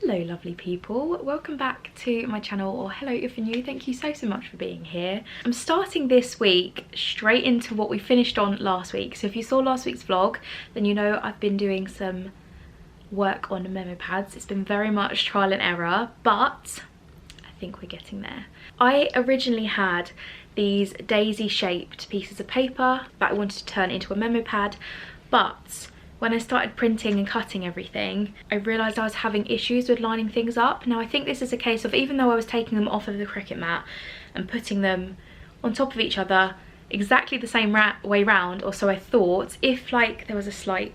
Hello lovely people, welcome back to my channel, or hello if you're new. Thank you so much for being here. I'm starting this week straight into what we finished on last week. So if you saw last week's vlog, then you know I've been doing some work on memo pads. It's been very much trial and error, but I think we're getting there. I originally had these daisy shaped pieces of paper that I wanted to turn into a memo pad, but when I started printing and cutting everything, I realised I was having issues with lining things up. Now I think this is a case of, even though I was taking them off of the Cricut mat and putting them on top of each other exactly the same way round, or so I thought, if like there was a slight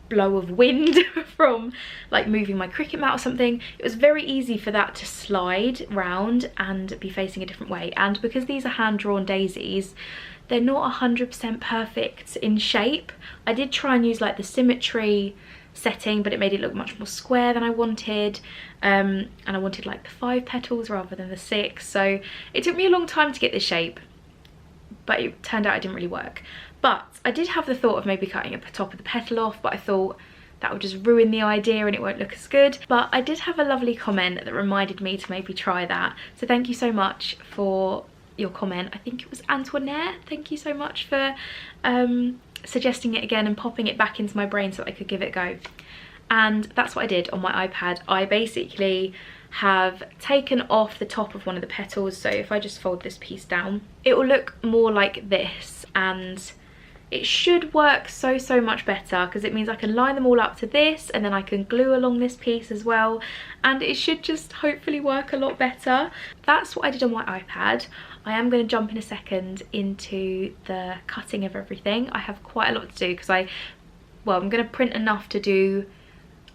blow of wind from like moving my Cricut mat or something, it was very easy for that to slide round and be facing a different way. And because these are hand-drawn daisies, they're not 100% perfect in shape. I did try and use like the symmetry setting, but it made it look much more square than I wanted, and I wanted like the 5 petals rather than the 6, so it took me a long time to get this shape, but it turned out it didn't really work. But I did have the thought of maybe cutting the top of the petal off, but I thought that would just ruin the idea and it won't look as good. But I did have a lovely comment that reminded me to maybe try that, so thank you so much for your comment. I think it was Antoinette. Thank you so much for suggesting it again and popping it back into my brain so I could give it a go. And that's what I did on my iPad. I basically have taken off the top of one of the petals, so if I just fold this piece down, it will look more like this, and it should work so much better because it means I can line them all up to this, and then I can glue along this piece as well, and it should just hopefully work a lot better. That's what I did on my iPad. I am going to jump in a second into the cutting of everything. I have quite a lot to do because I'm going to print enough to do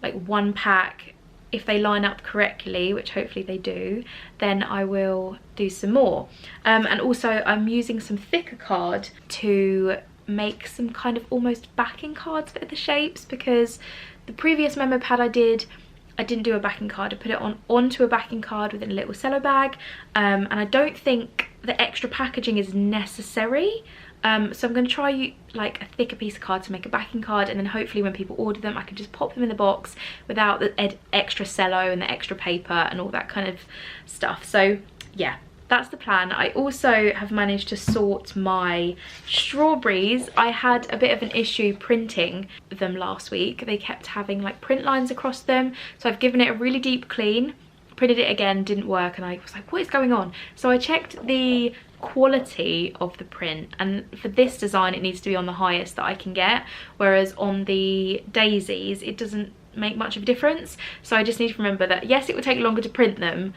like 1 pack. If they line up correctly, which hopefully they do, then I will do some more. And also I'm using some thicker card to make some kind of almost backing cards for the shapes, because the previous memo pad I didn't do a backing card. I put it onto a backing card within a little cello bag, and I don't think the extra packaging is necessary. So I'm going to try like a thicker piece of card to make a backing card, and then hopefully when people order them I can just pop them in the box without the extra cello and the extra paper and all that kind of stuff. So yeah, that's the plan. I also have managed to sort my strawberries. I had a bit of an issue printing them last week. They kept having like print lines across them, so I've given it a really deep clean, printed it again, didn't work, and I was like, what is going on? So I checked the quality of the print, and for this design it needs to be on the highest that I can get, whereas on the daisies it doesn't make much of a difference. So I just need to remember that yes, it would take longer to print them,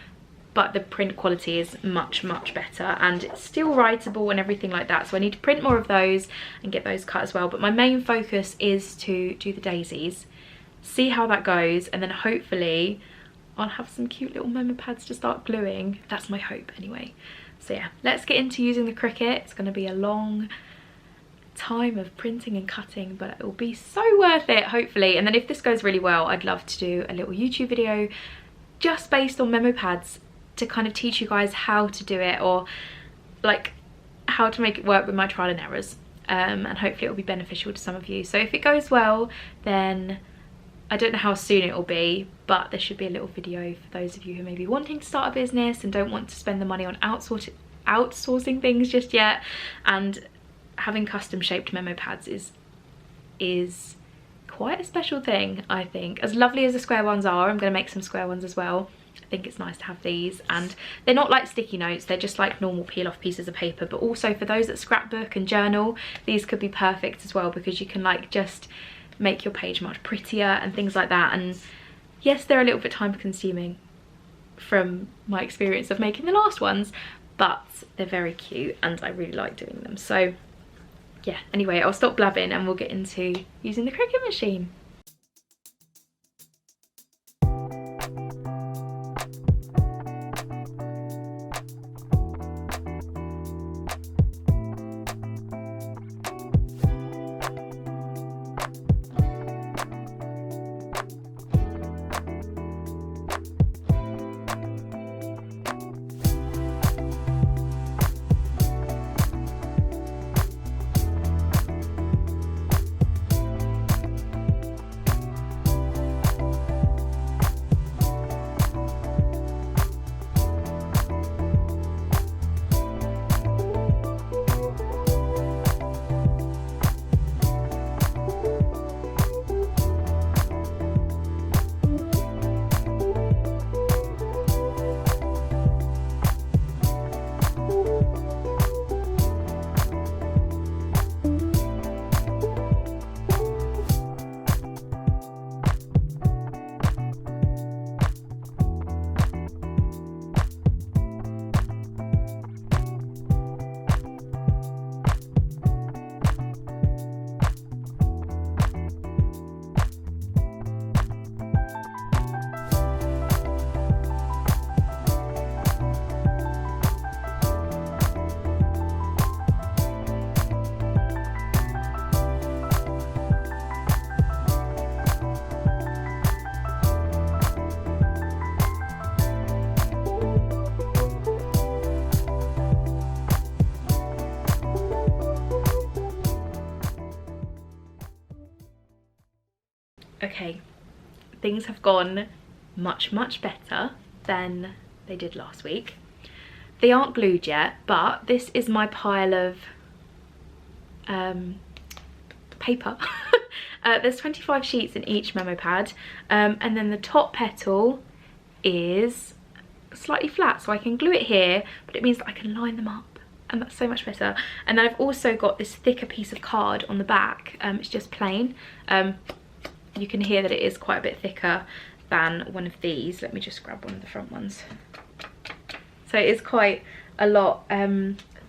but the print quality is much better, and it's still writable and everything like that. So I need to print more of those and get those cut as well. But my main focus is to do the daisies, see how that goes, and then hopefully I'll have some cute little memo pads to start gluing. That's my hope anyway. So yeah, let's get into using the Cricut. It's going to be a long time of printing and cutting, but it will be so worth it hopefully. And then if this goes really well, I'd love to do a little YouTube video just based on memo pads to kind of teach you guys how to do it, or like how to make it work with my trial and errors, and hopefully it will be beneficial to some of you. So if it goes well, then I don't know how soon it will be, but there should be a little video for those of you who may be wanting to start a business and don't want to spend the money on outsourcing things just yet. And having custom shaped memo pads is quite a special thing, I think. As lovely as the square ones are, I'm going to make some square ones as well. I think it's nice to have these, and they're not like sticky notes, they're just like normal peel off pieces of paper. But also for those that scrapbook and journal, these could be perfect as well, because you can like just make your page much prettier and things like that. And yes, they're a little bit time consuming from my experience of making the last ones, but they're very cute and I really like doing them. So yeah, anyway, I'll stop blabbing and we'll get into using the Cricut machine. Okay, things have gone much better than they did last week. They aren't glued yet, but this is my pile of paper. There's 25 sheets in each memo pad, and then the top petal is slightly flat, so I can glue it here, but it means that I can line them up, and that's so much better. And then I've also got this thicker piece of card on the back. It's just plain. You can hear that it is quite a bit thicker than one of these. Let me just grab one of the front ones. So it is quite a lot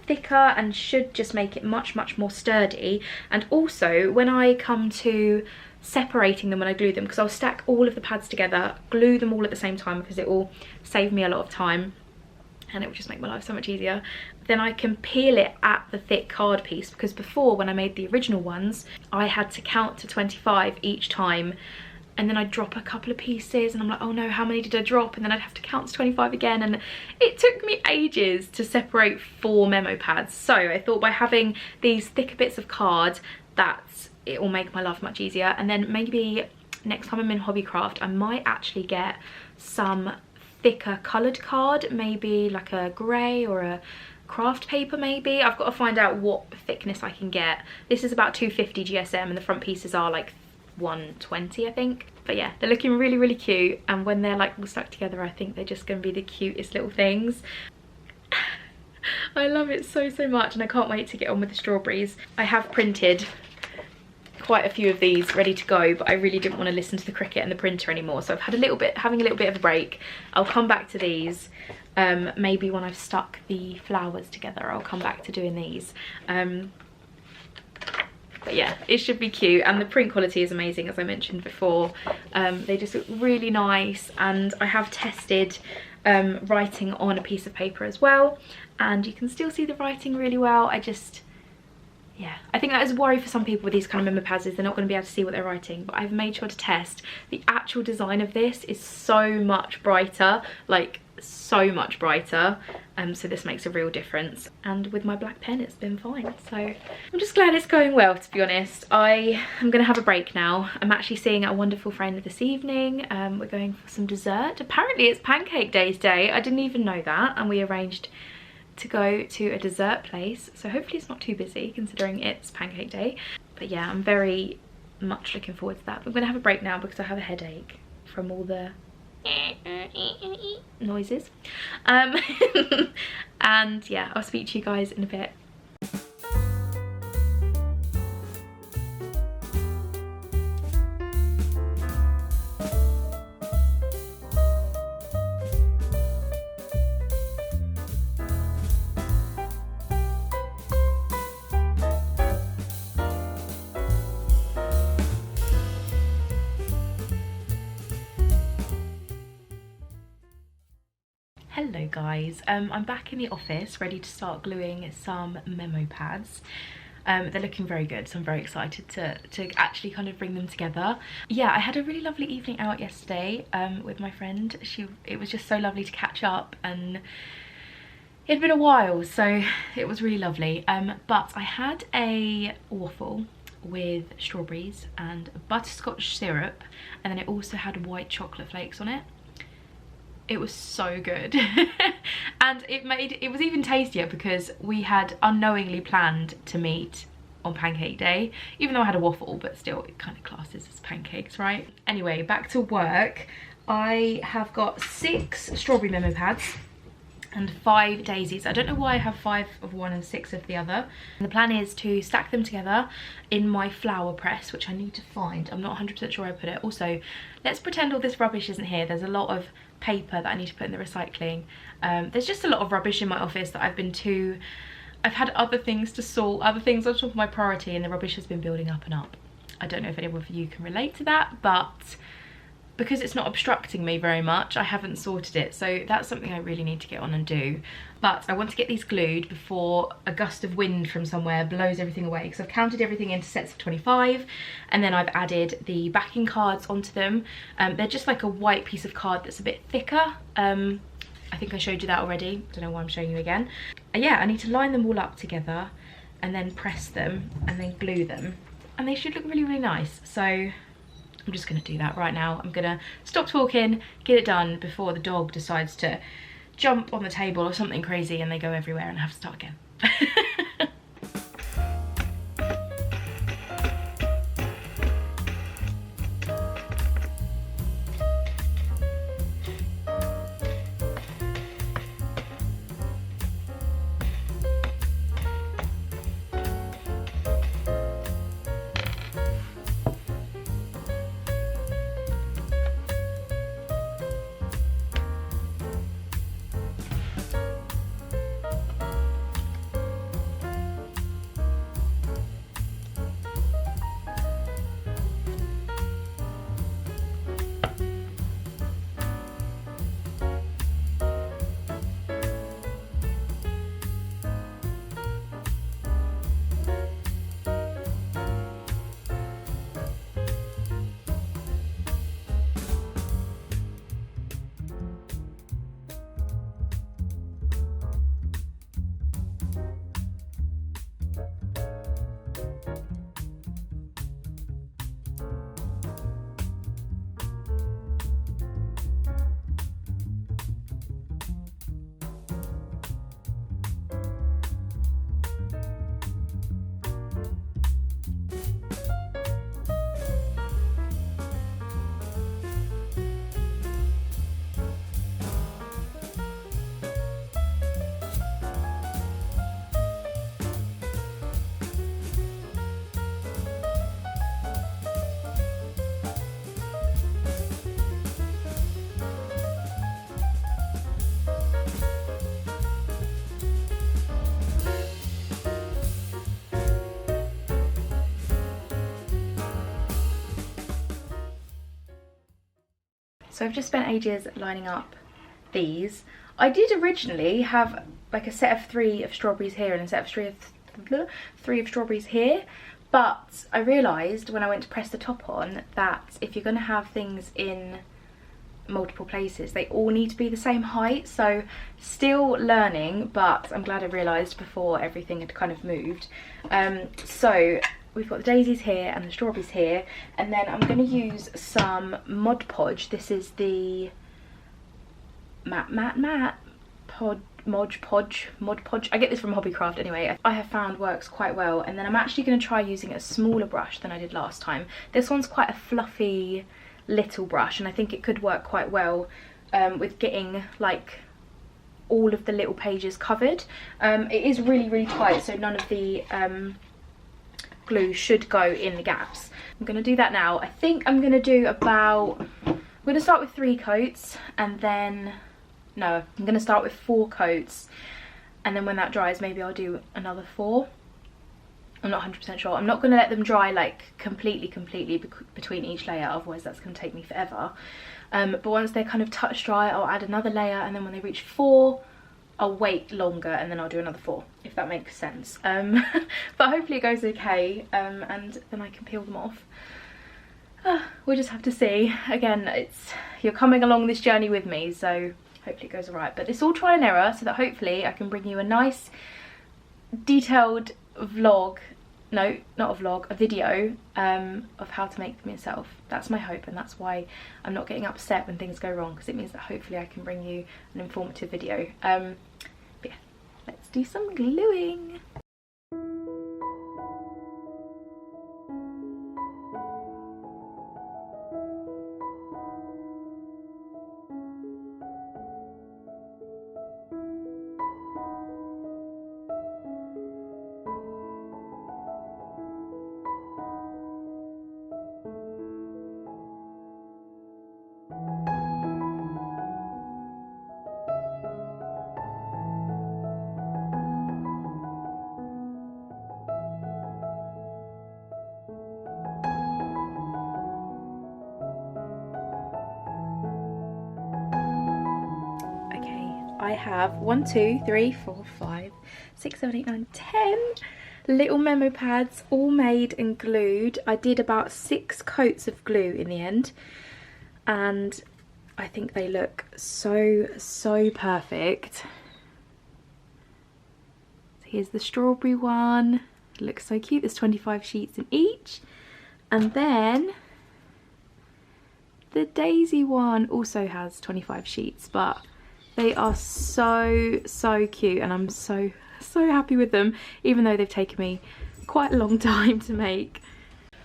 thicker and should just make it much more sturdy. And also when I come to separating them when I glue them, because I'll stack all of the pads together, glue them all at the same time, because it will save me a lot of time and it will just make my life so much easier. Then I can peel it at the thick card piece, because before, when I made the original ones, I had to count to 25 each time, and then I'd drop a couple of pieces and I'm like, oh no, how many did I drop? And then I'd have to count to 25 again, and it took me ages to separate 4 memo pads. So I thought by having these thicker bits of card, that it will make my life much easier. And then maybe next time I'm in Hobbycraft, I might actually get some thicker coloured card, maybe like a grey or a craft paper maybe. I've got to find out what thickness I can get. This is about 250 GSM and the front pieces are like 120, I think. But yeah, they're looking really cute, and when they're like all stuck together, I think they're just going to be the cutest little things. I love it so much, and I can't wait to get on with the strawberries. I have printed quite a few of these ready to go, but I really didn't want to listen to the Cricut and the printer anymore, so I've had having a little bit of a break. I'll come back to these maybe when I've stuck the flowers together. I'll come back to doing these. But yeah, it should be cute, and the print quality is amazing, as I mentioned before. They just look really nice, and I have tested writing on a piece of paper as well, and you can still see the writing really well. Yeah, I think that is a worry for some people with these kind of memo pads, is they're not going to be able to see what they're writing, but I've made sure to test. The actual design of this is so much brighter, like so much brighter, so this makes a real difference. And with my black pen it's been fine, so I'm just glad it's going well, to be honest. I am going to have a break now. I'm actually seeing a wonderful friend this evening. We're going for some dessert. Apparently it's Pancake Day's day. I didn't even know that, and we arranged to go to a dessert place, so hopefully it's not too busy considering it's Pancake Day. But yeah, I'm very much looking forward to that. But I'm gonna have a break now because I have a headache from all the noises. And yeah, I'll speak to you guys in a bit. Hello guys, I'm back in the office ready to start gluing some memo pads. They're looking very good, so I'm very excited to actually kind of bring them together. Yeah, I had a really lovely evening out yesterday with my friend. It was just so lovely to catch up, and it'd been a while, so it was really lovely. But I had a waffle with strawberries and butterscotch syrup, and then it also had white chocolate flakes on it. It was so good. And it was even tastier because we had unknowingly planned to meet on Pancake Day, even though I had a waffle, but still it kind of classes as pancakes, right? Anyway, back to work. I have got 6 strawberry memo pads and 5 daisies. I don't know why I have 5 of one and 6 of the other. And the plan is to stack them together in my flower press, which I need to find. I'm not 100% sure where I put it. Also, let's pretend all this rubbish isn't here. There's a lot of paper that I need to put in the recycling. There's just a lot of rubbish in my office that I've had other things to sort, other things on top of my priority, and the rubbish has been building up and up. I don't know if anyone of you can relate to that, but because it's not obstructing me very much, I haven't sorted it, so that's something I really need to get on and do. But I want to get these glued before a gust of wind from somewhere blows everything away, because I've counted everything into sets of 25, and then I've added the backing cards onto them. They're just like a white piece of card that's a bit thicker. I think I showed you that already, don't know why I'm showing you again. Yeah, I need to line them all up together and then press them and then glue them, and they should look really nice. So I'm just going to do that right now. I'm going to stop talking, get it done before the dog decides to jump on the table or something crazy and they go everywhere and I have to start again. So I've just spent ages lining up these. I did originally have like a set of 3 of strawberries here and a set of 3 of strawberries here, but I realised when I went to press the top on that if you're going to have things in multiple places, they all need to be the same height. So still learning, but I'm glad I realised before everything had kind of moved. So we've got the daisies here and the strawberries here, and then I'm going to use some Mod Podge. This is the Mod Podge. I get this from Hobbycraft anyway. I have found works quite well, and then I'm actually going to try using a smaller brush than I did last time. This one's quite a fluffy little brush, and I think it could work quite well with getting like all of the little pages covered. It is really tight, so none of the glue should go in the gaps. I'm going to do that now. I think I'm going to do about, I'm going to start with 3 coats, and then no, I'm going to start with 4 coats, and then when that dries maybe I'll do another 4. I'm not 100% sure. I'm not going to let them dry like completely between each layer, otherwise that's going to take me forever. But once they're kind of touch dry, I'll add another layer, and then when they reach 4, I'll wait longer and then I'll do another 4, if that makes sense. But hopefully it goes okay, and then I can peel them off. We'll just have to see. Again, you're coming along this journey with me, so hopefully it goes alright. But it's all trial and error, so that hopefully I can bring you a nice detailed vlog, no, not a vlog, a video of how to make them yourself. That's my hope, and that's why I'm not getting upset when things go wrong, because it means that hopefully I can bring you an informative video. But yeah, let's do some gluing. I have 1, 2, 3, 4, 5, 6, 7, 8, 9, 10 little memo pads, all made and glued. I did about 6 coats of glue in the end, and I think they look so perfect. So here's the strawberry one. It looks so cute. There's 25 sheets in each, and then the Daisy one also has 25 sheets, but they are so cute, and I'm so happy with them, even though they've taken me quite a long time to make.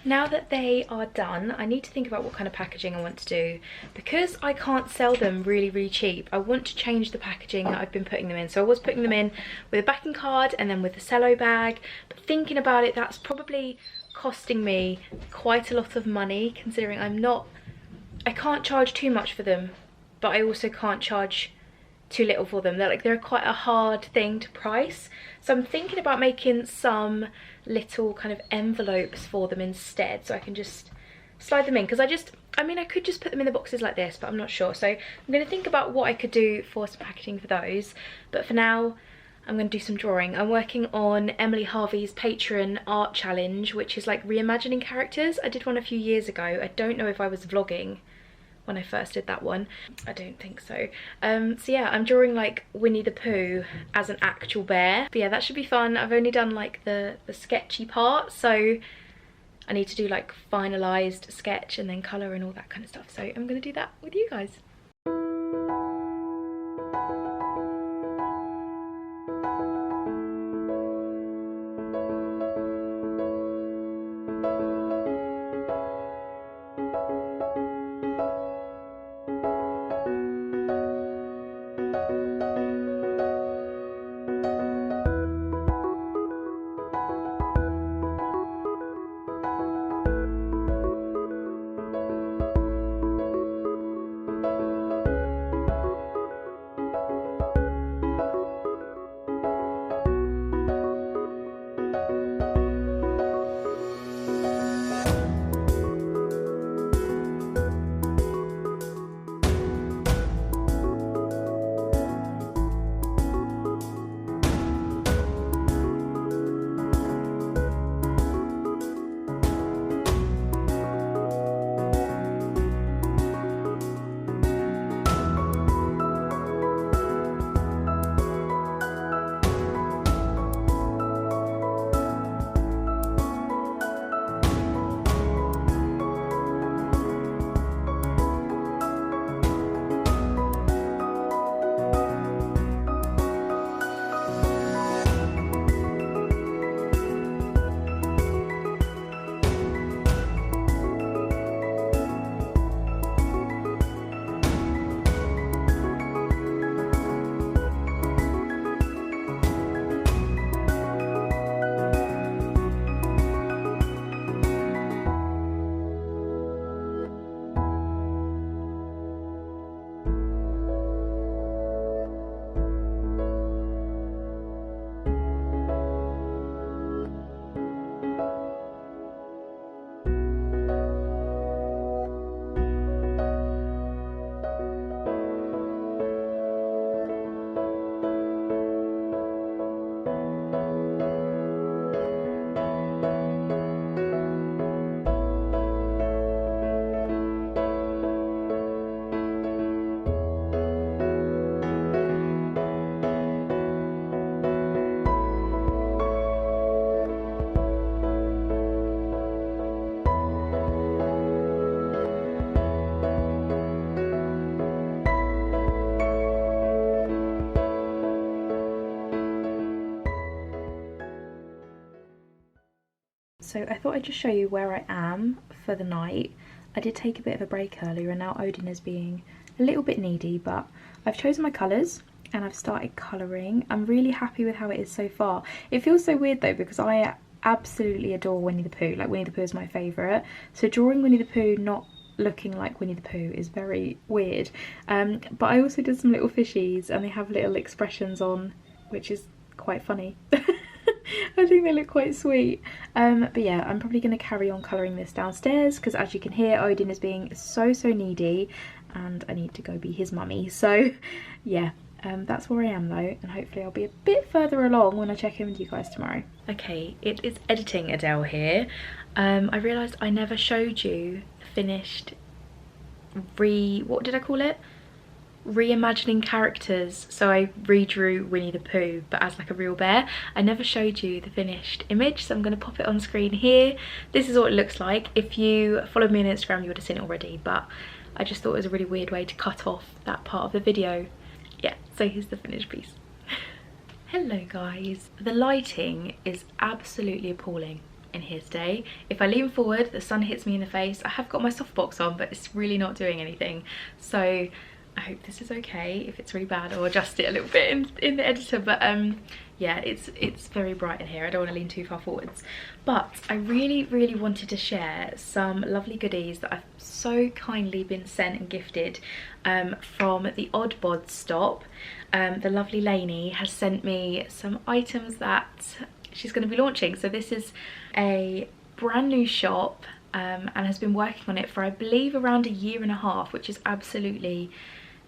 Now that they are done, I need to think about what kind of packaging I want to do. Because I can't sell them really cheap, I want to change the packaging that I've been putting them in. So I was putting them in with a backing card and then with a cello bag, but thinking about it, that's probably costing me quite a lot of money, considering I can't charge too much for them, but I also can't charge too little for them. They're quite a hard thing to price. So I'm thinking about making some little kind of envelopes for them instead, so I can just slide them in, because I mean I could just put them in the boxes like this, but I'm not sure. So I'm going to think about what I could do for some packaging for those, but for now I'm going to do some drawing. I'm working on Emily Harvey's Patreon art challenge, which is like reimagining characters. I did one a few years ago. I don't know if I was vlogging when I first did that one. I don't think so. So yeah, I'm drawing like Winnie the Pooh as an actual bear. But yeah, that should be fun. I've only done like the sketchy part, so I need to do like finalized sketch and then color and all that kind of stuff. So I'm gonna do that with you guys. So I thought I'd just show you where I am for the night. I did take a bit of a break earlier, and now Odin is being a little bit needy, but I've chosen my colours and I've started colouring. I'm really happy with how it is so far. It feels so weird though, because I absolutely adore Winnie the Pooh. Like, Winnie the Pooh is my favourite. So drawing Winnie the Pooh not looking like Winnie the Pooh is very weird. But I also did some little fishies and they have little expressions on, which is quite funny. I think they look quite sweet. But yeah, I'm probably going to carry on colouring this downstairs, because as you can hear, Odin is being so needy and I need to go be his mummy. So yeah, that's where I am though, and hopefully I'll be a bit further along when I check in with you guys tomorrow. Okay, it is editing Adele here. I realised I never showed you the finished what did I call it? Reimagining characters. So I redrew Winnie the Pooh but as like a real bear. I never showed you the finished image, so I'm going to pop it on screen here. This is what it looks like. If you followed me on Instagram you would have seen it already, but I just thought it was a really weird way to cut off that part of the video. Yeah, so here's the finished piece. Hello guys. The lighting is absolutely appalling in here today. If I lean forward, the sun hits me in the face. I have got my softbox on, but it's really not doing anything. So I hope this is okay. If it's really bad, I'll adjust it a little bit in the editor. But yeah, it's very bright in here. I don't want to lean too far forwards. But I really wanted to share some lovely goodies that I've so kindly been sent and gifted from the Odd Bod stop. The lovely Lainie has sent me some items that she's going to be launching. So this is a brand new shop and has been working on it for, I believe, around a year and a half, which is absolutely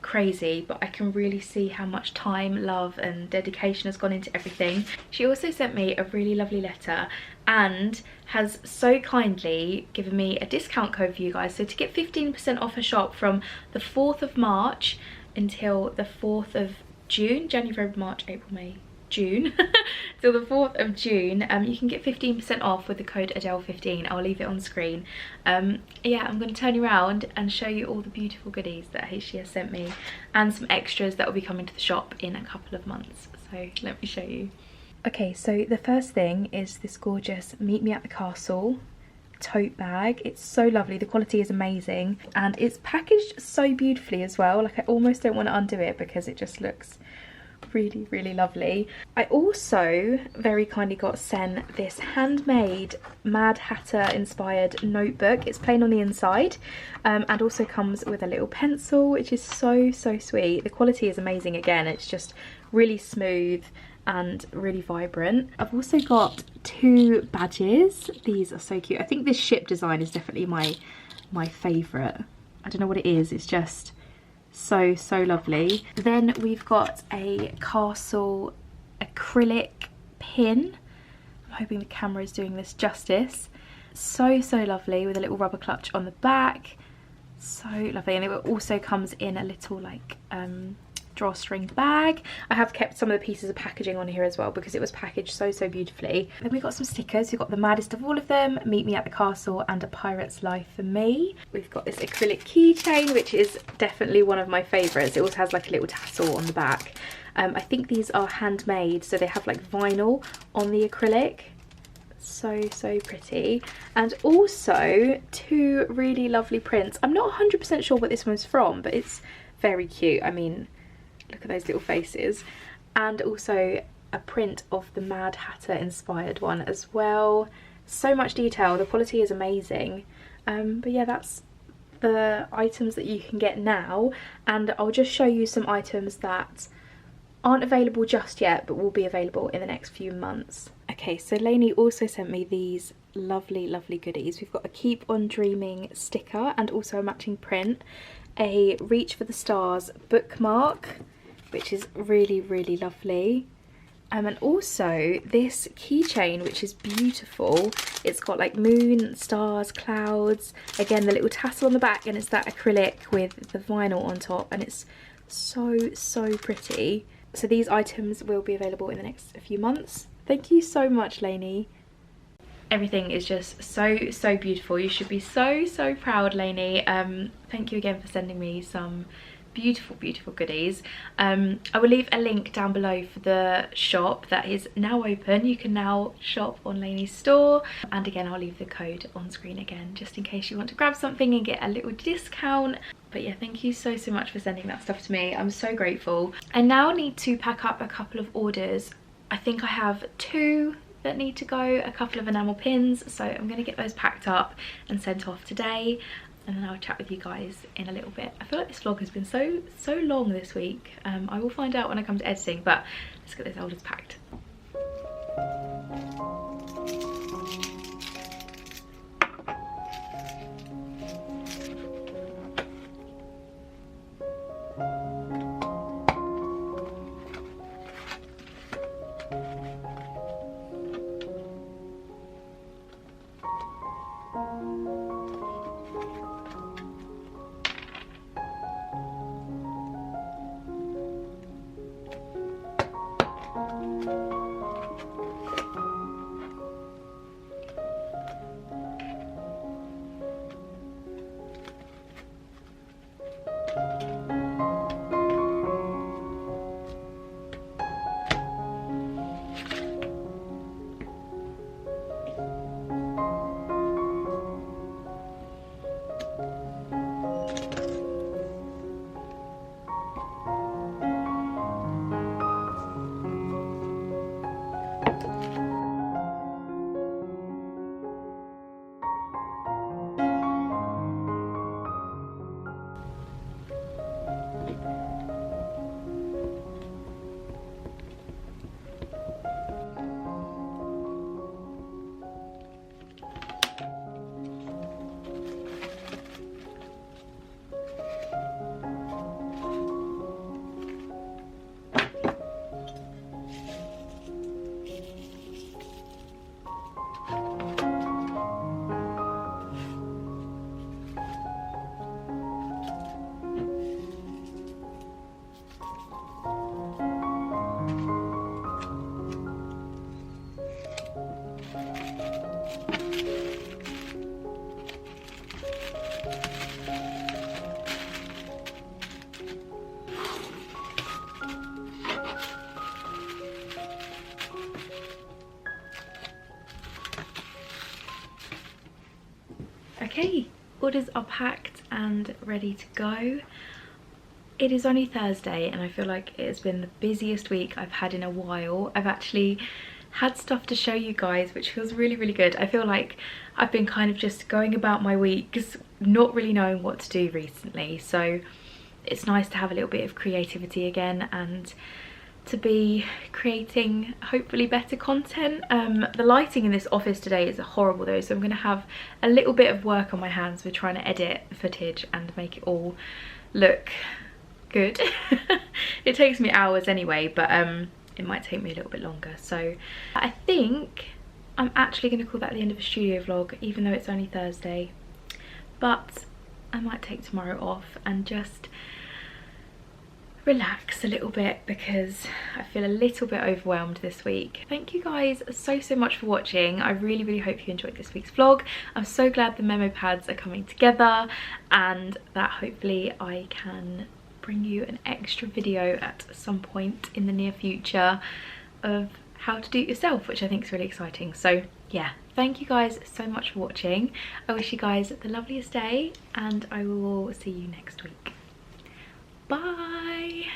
crazy, but I can really see how much time, love and dedication has gone into everything. She also sent me a really lovely letter and has so kindly given me a discount code for you guys. So to get 15% off her shop from the 4th of March until the 4th of June, January, March, April, May, June, till the 4th of June, you can get 15% off with the code Adele15. I'll leave it on screen. Yeah, I'm going to turn you around and show you all the beautiful goodies that she has sent me and some extras that will be coming to the shop in a couple of months. So let me show you. Okay, so the first thing is this gorgeous Meet Me at the Castle tote bag. It's so lovely, the quality is amazing, and it's packaged so beautifully as well. Like, I almost don't want to undo it because it just looks really lovely. I also very kindly got sent this handmade Mad Hatter inspired notebook. It's plain on the inside and also comes with a little pencil, which is so sweet. The quality is amazing. Again, it's just really smooth and really vibrant. I've also got 2 badges. These are so cute. I think this ship design is definitely my favourite. I don't know what it is, it's just so lovely. Then we've got a castle acrylic pin. I'm hoping the camera is doing this justice. So lovely, with a little rubber clutch on the back. So lovely, and it also comes in a little like drawstring bag. I have kept some of the pieces of packaging on here as well because it was packaged so beautifully. Then we got some stickers. We've got the maddest of all of them, Meet Me at the Castle and A Pirate's Life for Me. We've got this acrylic keychain, which is definitely one of my favourites. It also has like a little tassel on the back. I think these are handmade, so they have like vinyl on the acrylic. So pretty. And also 2 really lovely prints. I'm not 100% sure what this one's from, but it's very cute. I mean, look at those little faces. And also a print of the Mad Hatter inspired one as well. So much detail, the quality is amazing. But yeah, that's the items that you can get now, and I'll just show you some items that aren't available just yet but will be available in the next few months. Okay, so Lainie also sent me these lovely goodies. We've got a Keep On Dreaming sticker and also a matching print, a Reach for the Stars bookmark, which is really lovely, and also this keychain, which is beautiful. It's got like moon, stars, clouds, again the little tassel on the back, and it's that acrylic with the vinyl on top, and it's so pretty. So these items will be available in the next few months. Thank you so much, Lainie. Everything is just so beautiful. You should be so proud, Lainie. Thank you again for sending me some beautiful goodies. I will leave a link down below for the shop that is now open. You can now shop on Lainie's store, and again I'll leave the code on screen again just in case you want to grab something and get a little discount. But yeah, thank you so much for sending that stuff to me. I'm so grateful. I now need to pack up a couple of orders. I think I have 2 that need to go, a couple of enamel pins, so I'm going to get those packed up and sent off today, and then I'll chat with you guys in a little bit. I feel like this vlog has been so long this week. I will find out when I come to editing, but let's get those orders packed. Okay, orders are packed and ready to go. It is only Thursday and I feel like it has been the busiest week I've had in a while. I've actually had stuff to show you guys, which feels really, really good. I feel like I've been kind of just going about my weeks, not really knowing what to do recently. So it's nice to have a little bit of creativity again and to be creating hopefully better content. The lighting in this office today is horrible though, so I'm gonna have a little bit of work on my hands with trying to edit footage and make it all look good. It takes me hours anyway, but it might take me a little bit longer. So I think I'm actually going to call that the end of a studio vlog, even though it's only Thursday. But I might take tomorrow off and just relax a little bit because I feel a little bit overwhelmed this week. Thank you guys so much for watching. I really, really hope you enjoyed this week's vlog. I'm so glad the memo pads are coming together and that hopefully I can bring you an extra video at some point in the near future of how to do it yourself, which I think is really exciting. So yeah, thank you guys so much for watching. I wish you guys the loveliest day and I will see you next week. Bye.